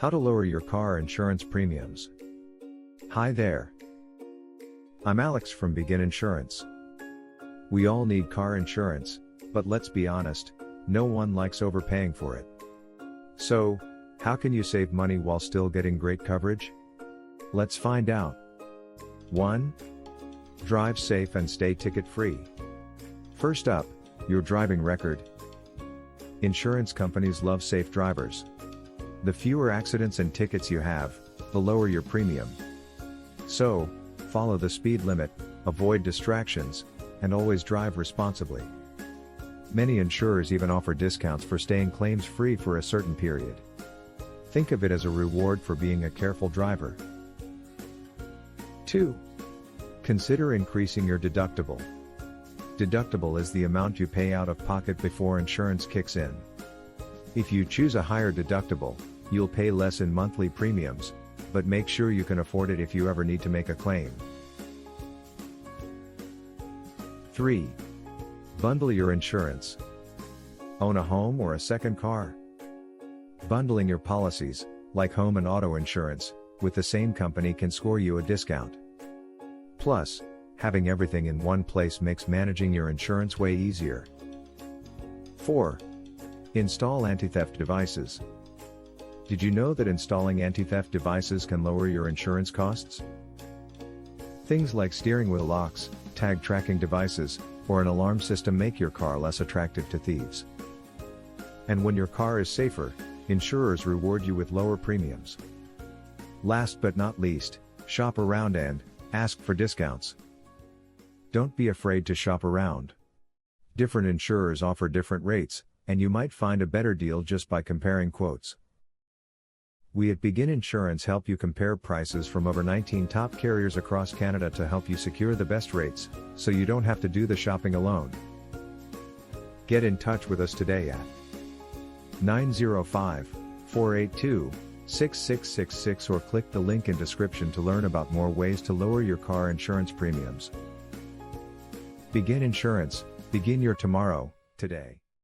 How to lower your car insurance premiums. Hi there. I'm Alex from Begin Insurance. We all need car insurance, but let's be honest, no one likes overpaying for it. So, how can you save money while still getting great coverage? Let's find out. 1. Drive safe and stay ticket-free. First up, your driving record. Insurance companies love safe drivers. The fewer accidents and tickets you have, the lower your premium. So, follow the speed limit, avoid distractions, and always drive responsibly. Many insurers even offer discounts for staying claims-free for a certain period. Think of it as a reward for being a careful driver. 2. Consider increasing your deductible. Deductible is the amount you pay out of pocket before insurance kicks in. If you choose a higher deductible, you'll pay less in monthly premiums, but make sure you can afford it if you ever need to make a claim. 3. Bundle your insurance. Own a home or a second car? Bundling your policies, like home and auto insurance, with the same company can score you a discount. Plus, having everything in one place makes managing your insurance way easier. 4. Install anti-theft devices. Did you know that installing anti-theft devices can lower your insurance costs? Things like steering wheel locks, tag tracking devices, or an alarm system make your car less attractive to thieves. And when your car is safer, insurers reward you with lower premiums. Last but not least, shop around and ask for discounts. Don't be afraid to shop around. Different insurers offer different rates, and you might find a better deal just by comparing quotes. We at Begin Insurance help you compare prices from over 19 top carriers across Canada to help you secure the best rates, so you don't have to do the shopping alone. Get in touch with us today at 905-482-6666 or click the link in description to learn about more ways to lower your car insurance premiums. Begin Insurance, begin your tomorrow, today.